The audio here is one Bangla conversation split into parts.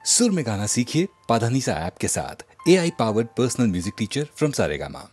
सुर में गाना सीखिए पाधानीसा ऐप के साथ। AI powered personal music teacher from Saregama.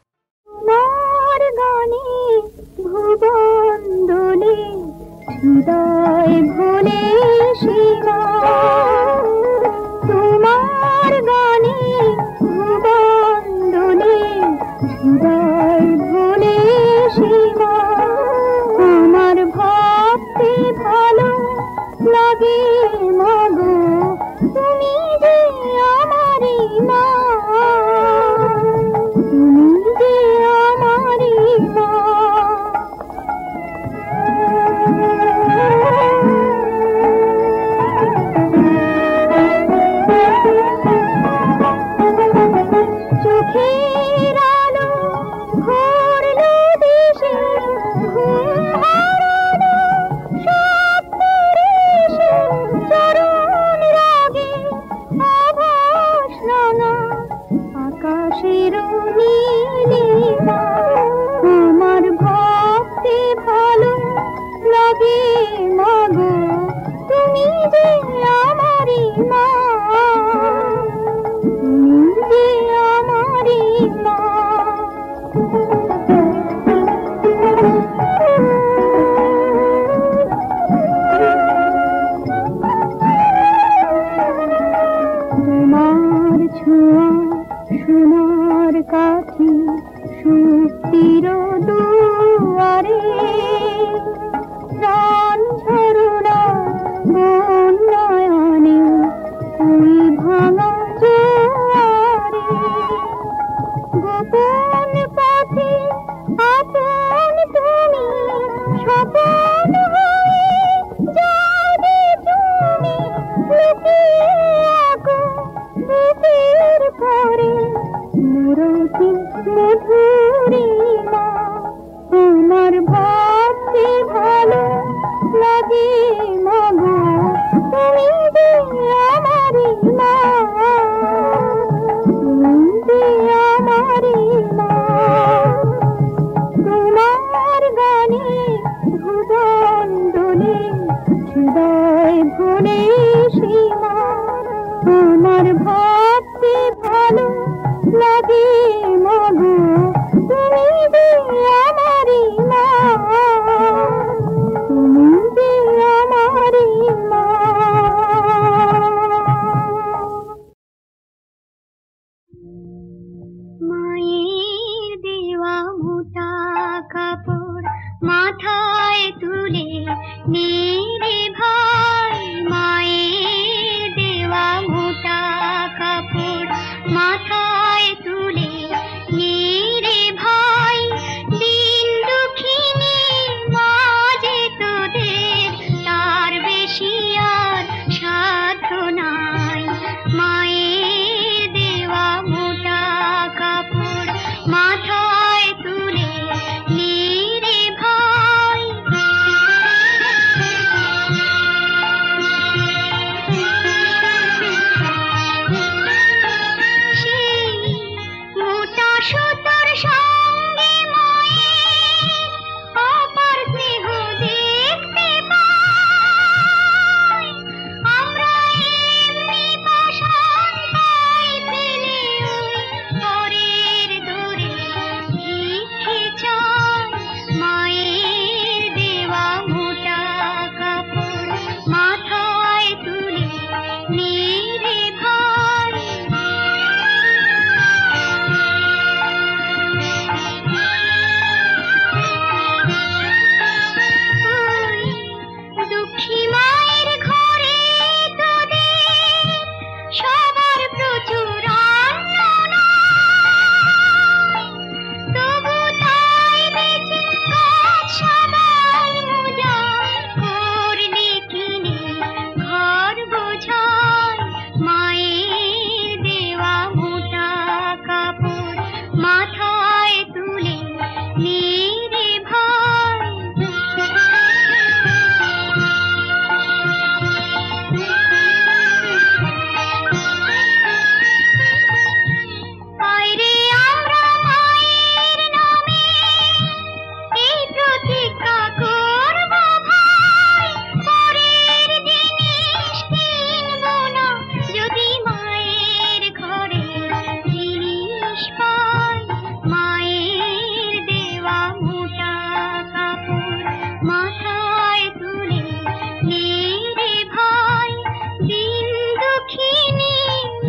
দেখিনি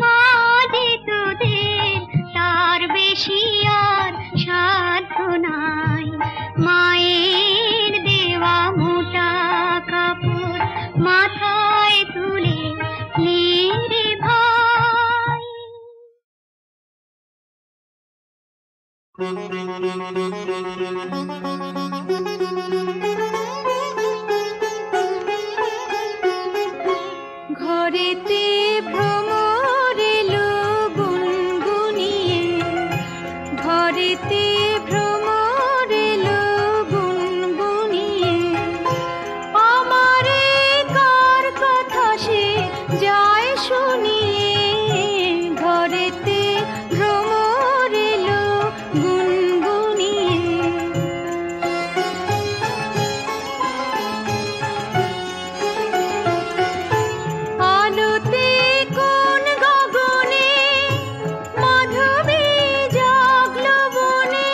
মাঝে তোদের তার বেশি আর সাধ্য নাই। মায়ের দেওয়া মোটা কাপড় মাথায় তুলে নে রে ভাই। ঘরেতে ভ্রমর এলো গুনগুনিয়ে, ঘরেতে ভ্রমর এলো গুনগুনিয়ে। আমারে কার কথা সে যায় শুনিয়ে, ঘরেতে ভ্রমর এলো গুনগুনিয়ে। আলোতে কোন গগনে মাধবী জাগলো বনে,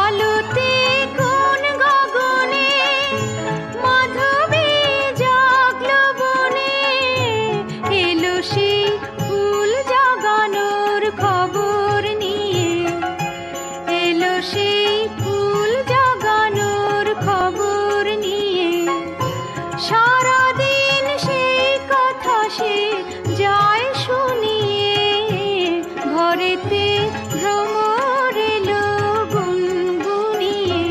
আলোতে কোন গগনে মাধবী জাগলো বনে। এলো সেই ফুল জাগানোর খবর নিয়ে, এলো সেই ফুল জাগানোর খবর নিয়ে। সারাদিন সেই কথা সে যায় শুনিয়ে, ঘরেতে ভ্রমর এলো গুনগুনিয়ে।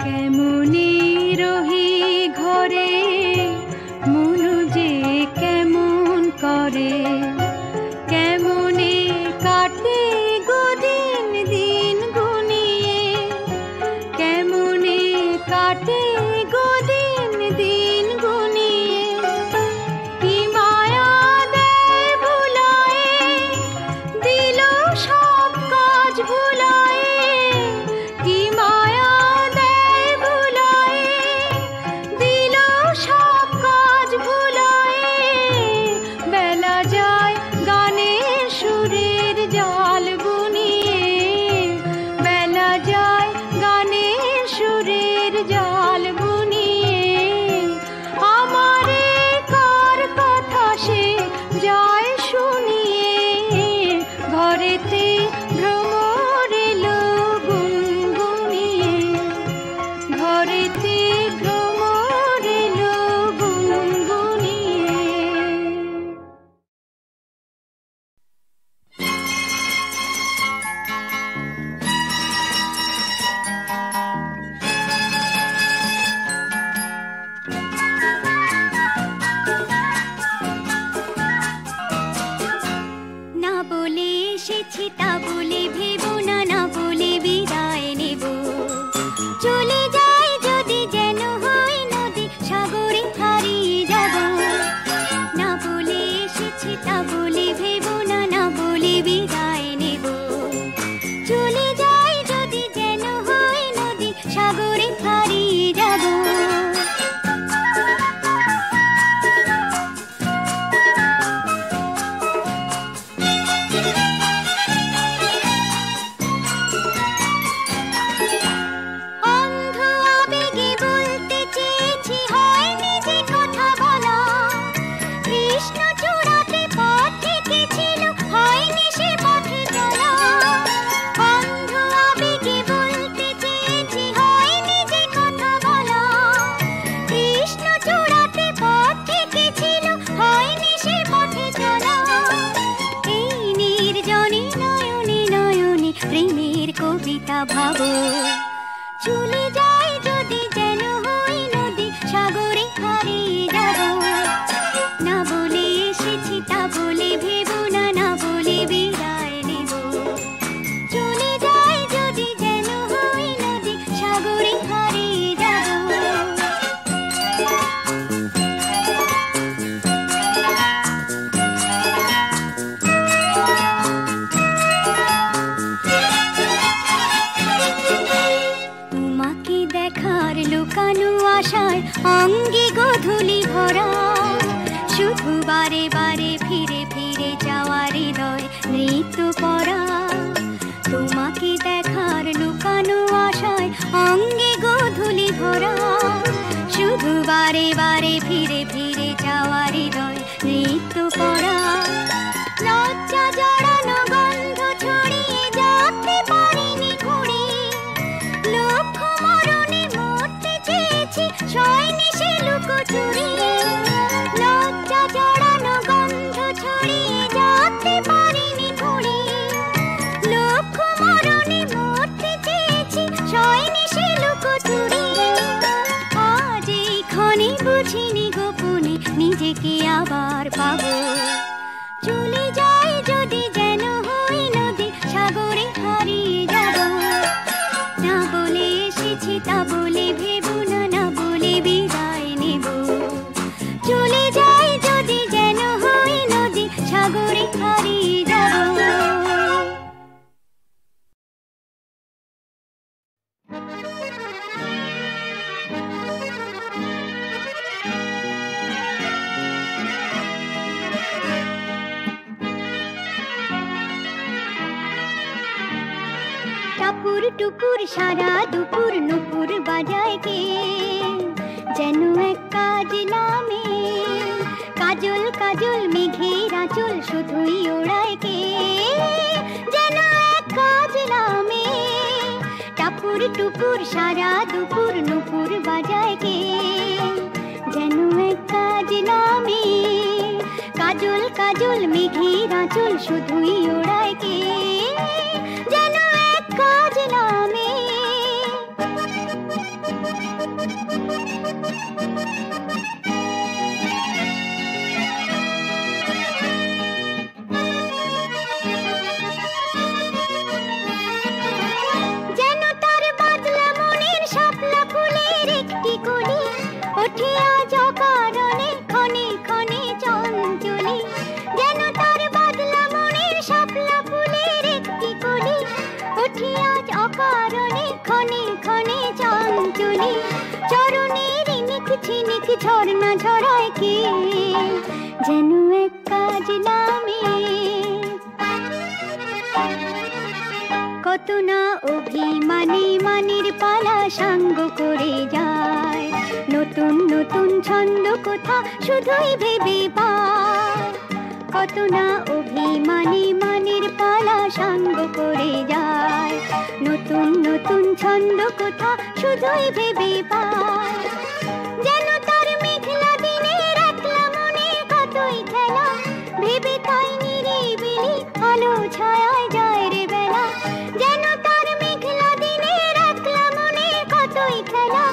কেমনে রহি ঘরে মনু যে কেমন করে, কেমনে কাটে গদিন দিন গুনিয়ে, কেমনে কাটে গদিন দিন গুনিয়ে। কি মায়া দেয় ভুলায়ে, দিল সব কাজ ভুলায়ে। কি মায়া দেয় ভুলায়ে, দিল সব কাজ ভুলায়ে। বেলা যায় গানের সুরের জাল বুনিয়ে, বেলা যায় গানের সুরের জাল বুনিয়ে। আমারে কার কথা সে যায় শুনিয়ে, ঘরেতে ভ্রমর এলো গুনগুনিয়ে, ঘরেতে ভ্রমর এলো গুনগুনিয়ে। না বলে এসেছি তা বলে ভেবো না, না বলে বিদায় নেব। চলে যাই যদি যেন হয় নদী, সাগরে হারিয়ে যাব। না বলে এসেছি তা বলে ভেবো না, না বলে বিদায় নেব। চলে যাই যদি যেন হয় নদী, সাগরে হারিয়ে যাব। অন্ধ আবেগে বলতে চেয়েছি, হয়নি যে কথা বলা। কৃষ্ণ চূড়াতে পথ থেকেছিল, হয়নি সে পথে চলা। অন্ধ আবেগে বলতে চেয়েছি, হয়নি যে কথা বলা। কৃষ্ণ চূড়াতে পথ থেকেছিল, হয়নি সে পথে চলা। এই নির্জনে নয়নে নয়নে প্রেমের কবিতা ভাবো। চলে যাই যদি যেন হয় নদী, সাগরে হারিয়ে যাব। না বলে এসেছি তা বলে ভেবো না, না বলে বিদায় নেব। চলে যাই যদি যেন হয় নদী, সাগরে হারিয়ে যাব। তোমাকে দেখার লুকানো আশায় অঙ্গে গোধূলি ভরা, শুধু বারে বারে ফিরে ফিরে যাওয়ার হৃদয় নৃত্য পরা। তোমাকে দেখার লুকানো আশায় অঙ্গে গোধূলি শয়নি সে লুকোচুরি লজ্জা জড়ানো গন্ধ ছড়িয়ে যেতে পারিনি ঘুরি লক্ষ মরণে মরতে চেয়েছি শয়নি সে লুকোচুরি আজ এই ক্ষণে বুঝিনি গোপনে নিজেকে আবার পাবো চলে যাই যদি যেন হই নদী সাগরে হারিয়ে যাব না বলে এসেছি তা বলে ভেবো না না বলে বিদায় নেব চলে যাই যদি যেন হই নদী সাগরে হারিয়ে যাব টাপুর টুপুর সারা দুপুর নুপুর বাজায় কে যেন এক কাজ নামে কাজল কাজল মেঘের আঁচল শুধুই ওড়ায় কে যেন এক কাজ নামে টাপুর টুপুর সারা দুপুর নুপুর বাজায় কে যেন এক কাজ নামে কাজল কাজল মেঘের আঁচল শুধুই ওড়ায় কে যেন এক কাজ নামে যেন তার বাদলা মনের শাপলা ফুলের একটি কলি ওঠে আজ অকারণে ক্ষণে ক্ষণে চঞ্চলি যেন তার বাদলা মনের শাপলা ফুলের একটি কলি ওঠে আজ অকারণে ক্ষণে ক্ষণে চঞ্চলি চরণের নিক ঝিনিক ঝর্ণা ঝরায় কে যেন এক কাজ নামে কত না অভিমানী মানের পালা সাঙ্গ করে যায় নতুন নতুন ছন্দ কোথা শুধুই ভেবে পায় কত না অভিমানী মানের পালা সাঙ্গ করে যায় নতুন নতুন ছন্দ কোথা শুধুই ভেবে পায় যেন তার মেঘলা দিনের একলা মনে কতই খেলা ভেবে তাই নিরিবিলি আলো ছায়ায় যায় রে বেলা যেন তার মেঘলা দিনের একলা মনে কতই খেলা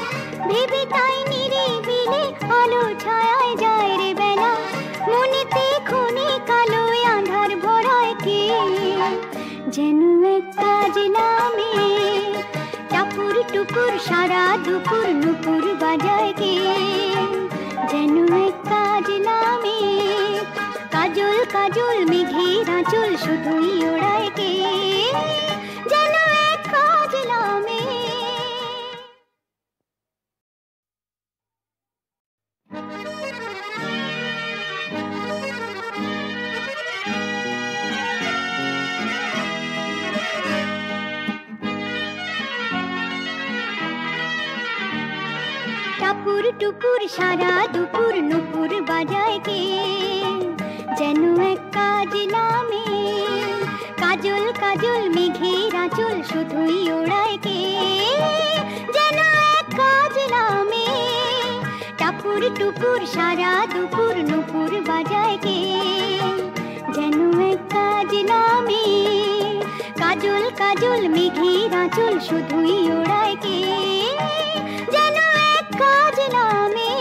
ভেবে তাই নিরিবিলি আলো ছায়ায় যায় রে বেলা মনেতে ক্ষণে কালো আঁধার ভরায় কে যেন এক কাজ নামে টাপুর টুপুর সারা দুপুর নুপুর বাজায় কে যেন এক কাজ নামে কাজল কাজল মেঘের আঁচল শুধুই ওড়ায় কে যেন এক কাজ নামে টাপুর টুপুর সারা দুপুর নুপুর বাজায় কে যেন এক কাজ নামে কাজল কাজল মেঘের আঁচল শুধুই ওড়ায় কে যেন এক কাজ নামে টাপুর টুপুর সারা দুপুর নুপুর বাজায় কে যেন এক কাজ নামে কাজল কাজল মেঘের আঁচল শুধুই ওড়ায় কে যেন এক কাজ নামে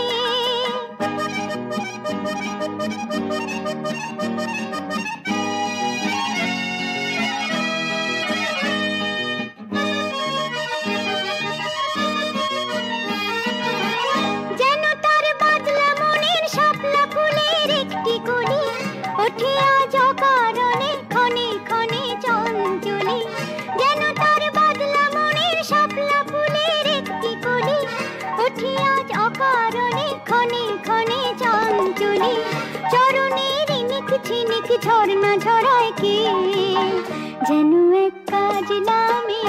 যেন তার বাদলা মনের শাপলা ফুলের একটি কলি ওঠে আজ অকারণে ক্ষণে ক্ষণে চঞ্চলি যেন তার বাদলা মনের শাপলা ফুলের একটি কলি ওঠে আজ অকারণে ক্ষণে ক্ষণে চঞ্চলি চরণের নিক ঝিনিক ঝর্ণা ঝরায় কে যেন এক কাজ নামে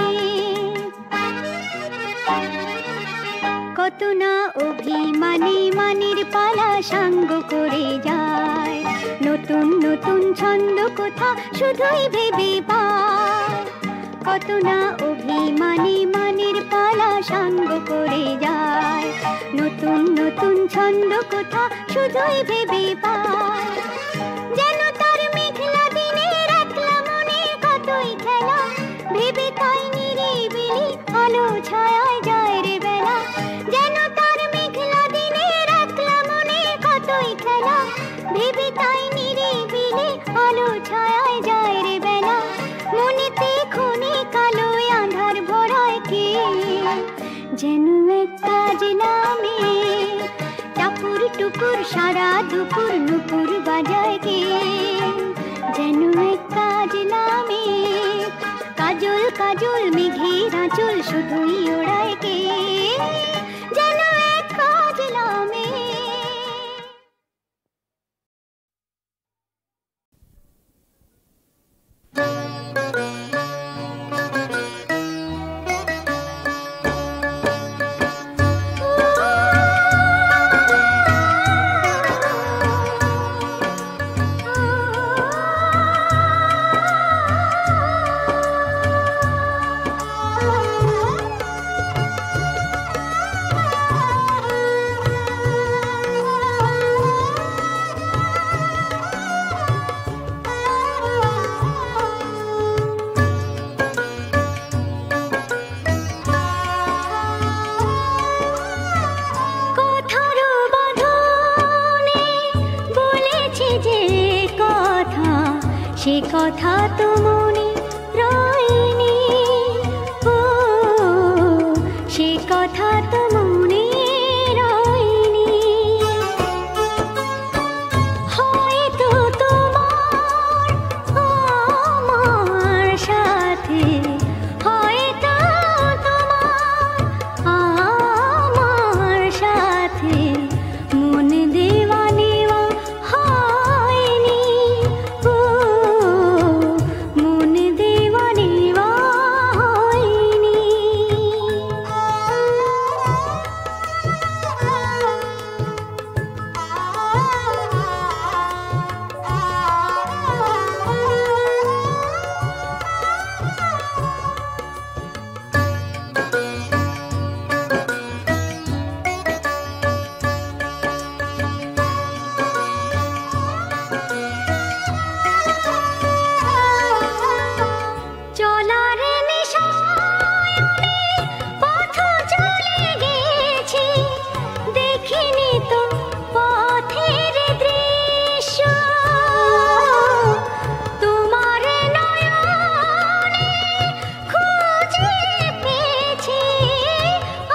কত না অভিমানী মানের পালা সাঙ্গ করে যায় নতুন নতুন ছন্দ কোথা শুধুই ভেবে পায় কত না অভিমানী মানের পালা সাঙ্গ করে যায়। নতুন নতুন ছন্দ কোথা শুধুই ভেবে পায়। যেন তার মেঘলা দিনের একলা মনে কতই খেলা, ভেবে তাই নিরিবিলি আলো ছায়ায় যায় রে বেলা। যেন তার মেঘলা দিনের একলা মনে কতই খেলা, ভেবে তাই নিরিবিলি আলো ছায়ায় যায় রে বেলা। মনেতে ক্ষণে কালো আঁধার ভরায় কে, যেন এক কাজ নামে টাপুর টুপুর সারা দুপুর নুপুর বাজায় কে। যেন এক কাজ নামে কাজল কাজল মেঘের আঁচল শুধুই ওড়ায় কে। যেন এক কাজ নামে। সে কথা তো মনে রয়নি, ও সে কথা তো মনে রয়নি। হয়তো তোমার আমার সাথে, হয়তো তোমার আমার সাথে মন দেওয়া নেওয়া হয়নি, ও মন দেওয়া নেওয়া হয়নি। চলার নেশায় পথ চলে গেছি, দেখিনি তো পথের দৃশ্য। তোমার নয়নে খুঁজে পেয়েছি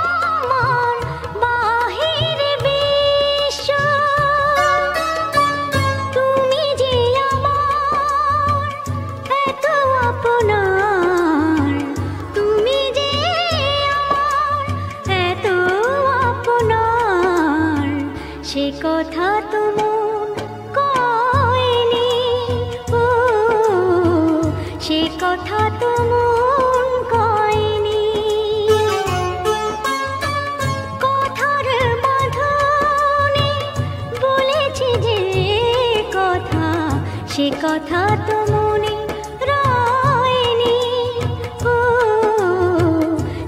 আমার বাহির বিশ্ব। তুমি যে আমার এত আপনার, তুমি যে আমার এত আপনার, সে কথা তো মন কয়নি, ও সে কথা তো মন কয়নি। কথার বাঁধনে বলেছি যে কথা, সে কথা তো মনে রয়নি, ও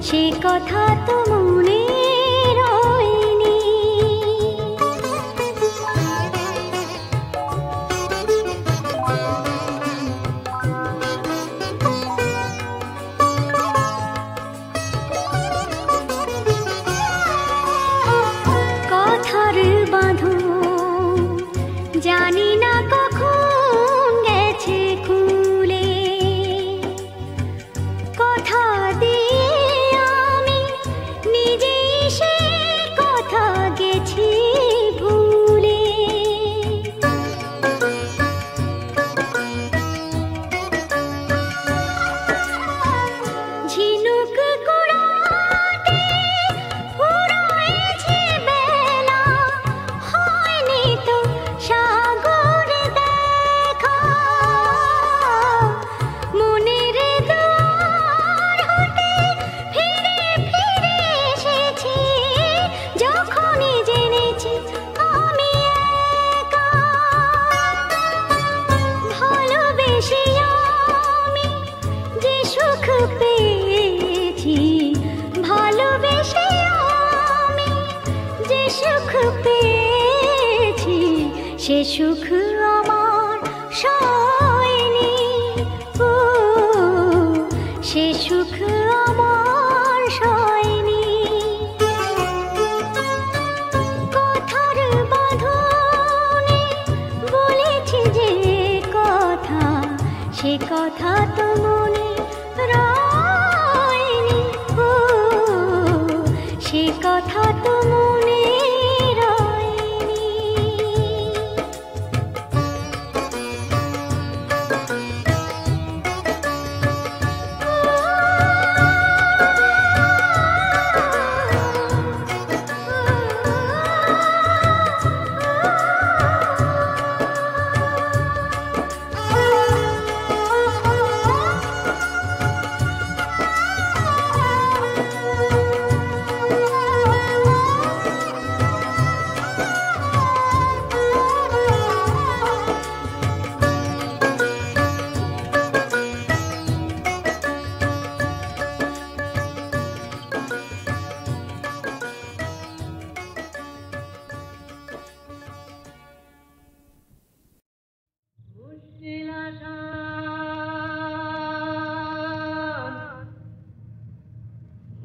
সে কথা তো মনে রয়নি। কথার বাঁধন জানি না কখন গেছে পেয়েছি সে সুখ আমার সয়নি, ও সে সুখ আমার সয়নি। কথার বাঁধনে বলেছি যে কথা, সে কথা তো মনে রয়নি, ও সে কথা তো মনে রয়নি।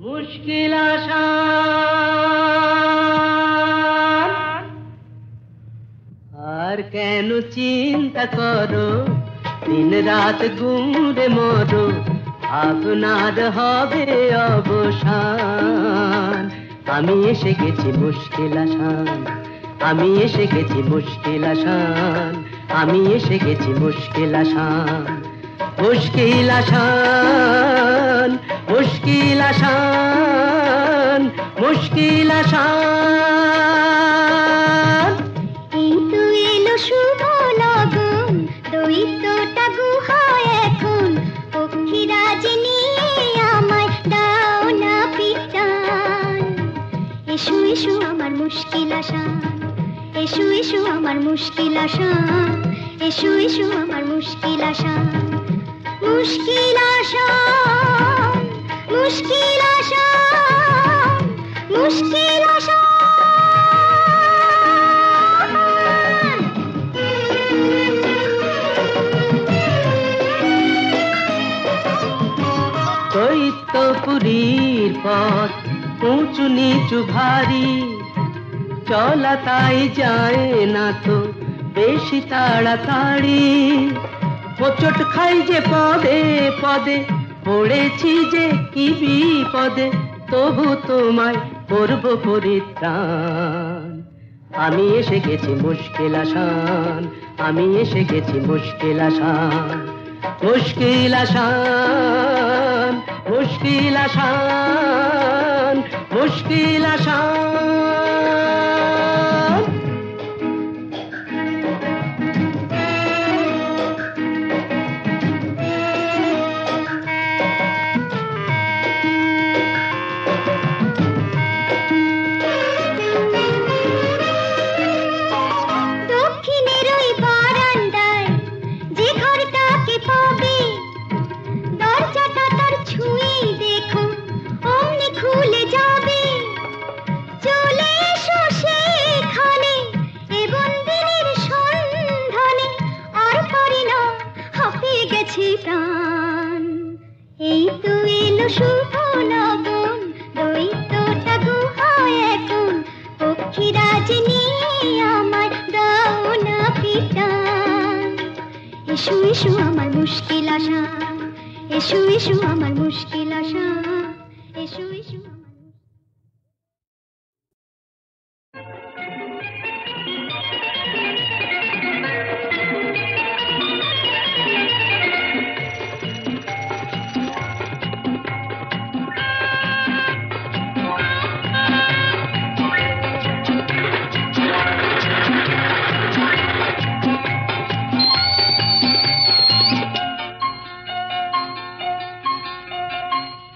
মুশকিল আসান, আর কেন চিন্তা করো, দিন রাত ঘুরে মরো, আপনার হবে অবসান। আমি এসে গেছি মুশকিল আসান, আমি এসে গেছি মুশকিল আসান, আমি এসে গেছি মুশকিল আসান। মুশকিল আসান, মুশকিল আসান, মুশকিল আসান। এই তো এলো শুভ লগন, দৈত্যটা গুহায় এখন, পক্ষীরাজ নিয়ে আমায় দাও না পিটান। এসো এসো আমার মুশকিল আসান, এসো এসো আমার মুশকিল আসান, এসো এসো আমার মুশকিল আসান। মুশকিল আসান, মুশকিল আসান, মুশকিল আসান। দৈত্যপুরীর পথ উঁচু নিচু ভারী, চলা তাই যায় না তো বেশি তাড়াতাড়ি। হোঁচট খাই যে পদে পদে, পড়েছি যে কি বিপদে, তবু তোমায় করব পরিত্রাণ। আমি এসে গেছি মুশকিল আসান, আমি এসে গেছি মুশকিল আসান। মুশকিল আসান, মুশকিল আসান, মুশকিল আসান। দক্ষিণের ওই বারান্দায় যে ঘরটাকে পাবে, দরজাটা তার ছুঁয়েই দেখো অমনি খুলে যাবে। চলে এসো সেখানে এ বন্দিনীর সন্ধানে, আর পারি না হাঁপিয়ে গেছি প্রাণ। এই তো এলো শুভ লগন, দৈত্যটা গুহায় এখন, পক্ষীরাজ নিয়ে আমায় দাও না পিটান। এসো এসো আমার মুশকিল আসান, এসো এসো আমার মুশকিল আসান, এসো এসো আমার।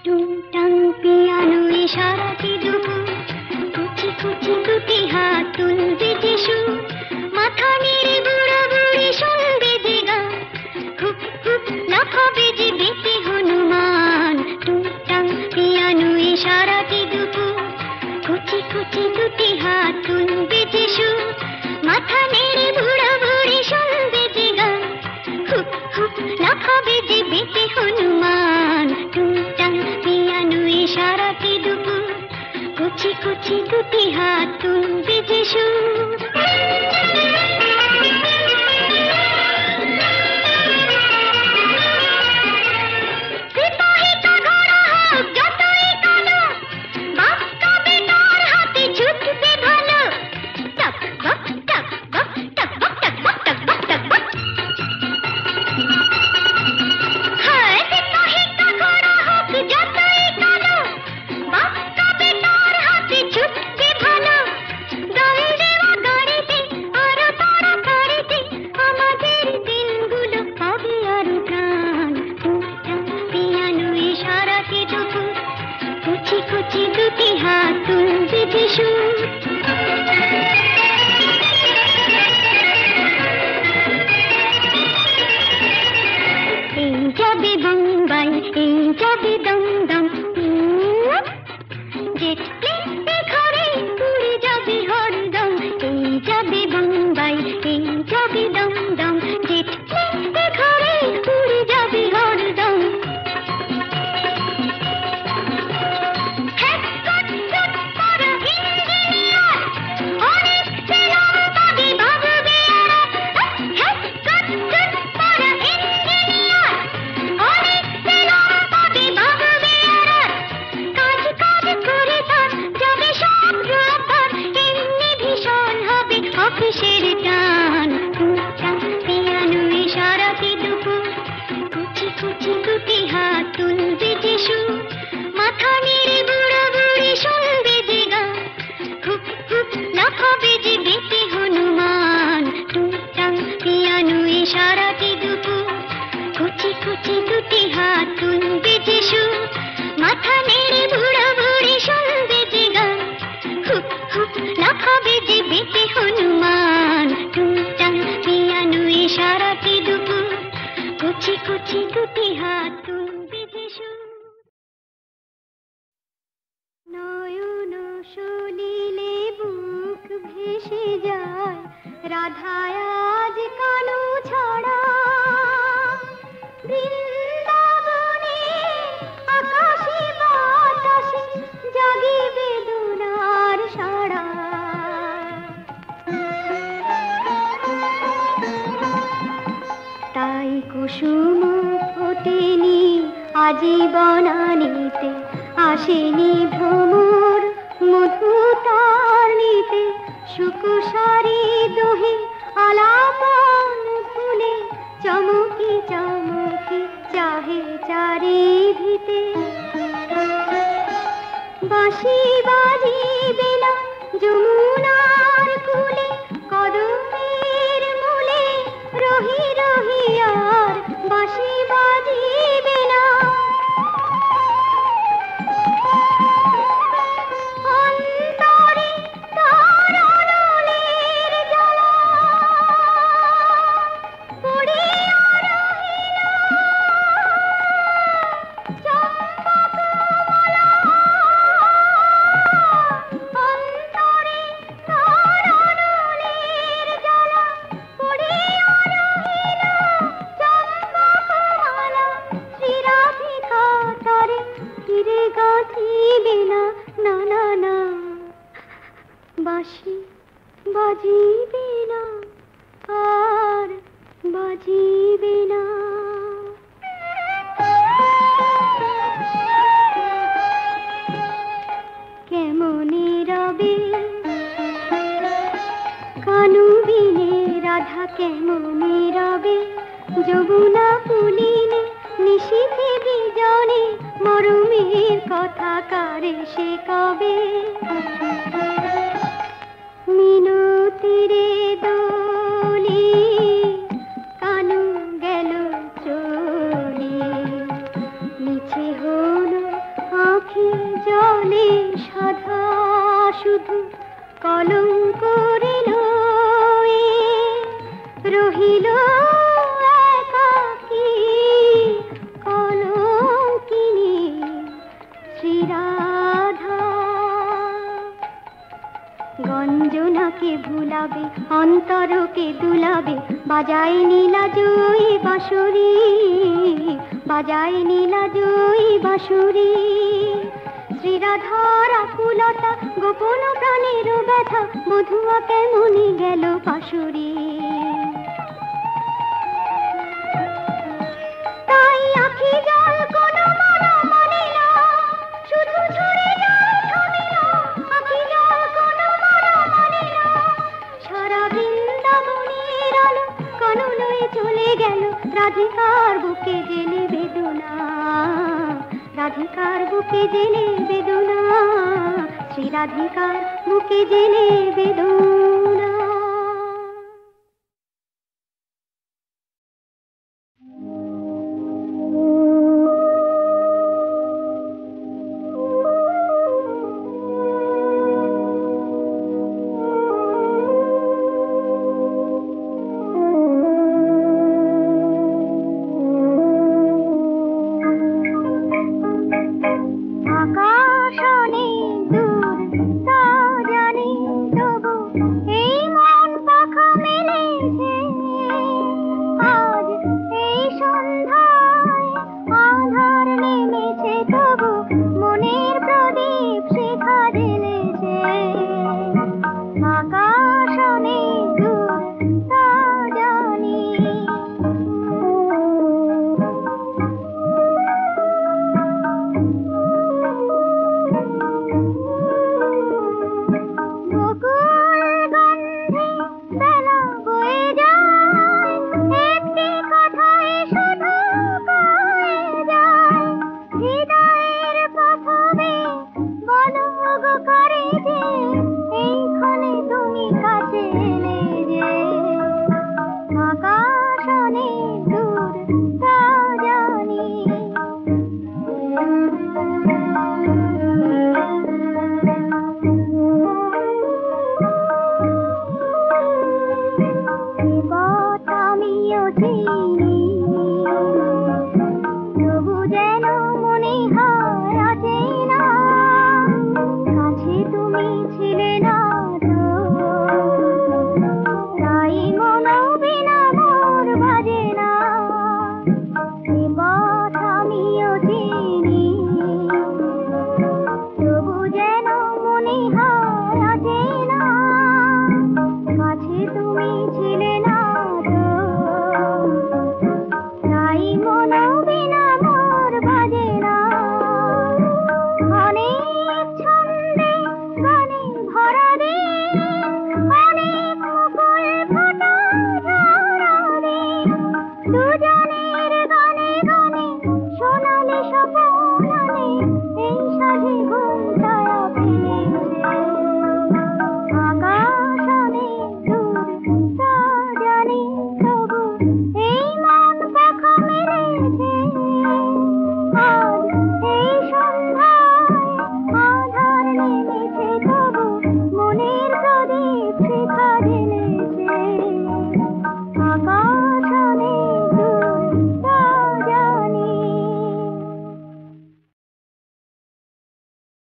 টুংটাং পিয়ানো ইশারাটি দুপুর, কুচি কুচি দুটি হাত তুলবে যে সুর, মাথা নেড়ে বুড়া বুড়ি শুনবে যে গান, খুব খুব লাফাবে যে বেঁকে হনুমান। টুংটাং পিয়ানো ইশারাটি দুপুর, কুচি কুচি কুচি দুটি হাত তুলবে যে সুর, মাথা নেড়ে বুড়া বুড়ি শুনবে যে গান, হুপ হুপ লাফাবে যে বেটে হনুমান, টুংটাং পিয়ানোয় সারাটি দুপুর, কুচি কুচি দুটি হাত তুলবে যে সুর। গঞ্জনাকে ভুলাবে অন্তরকে দুলাবে বাজায় নীলা জয়ী বাঁশুরি বাজায় নীলা জয়ী বাঁশুরি শ্রীরাধার আকুলতা গোপন প্রাণের ব্যথা মধুয়া কেমনি গেল পাশুরি তাই আখি জল কোনো মনা মানে না শুধু ঝরে যায় থামে না আখি জল কোনো মনা মানে না সারা বৃন্দাবনের আলো কাননয়ে চলে গেল রাধিকার বুকে জেলে বেদনা রাধিকার বুকে জেলে বেদনা শ্রী রাধিকার বুকে জেলে বেদনা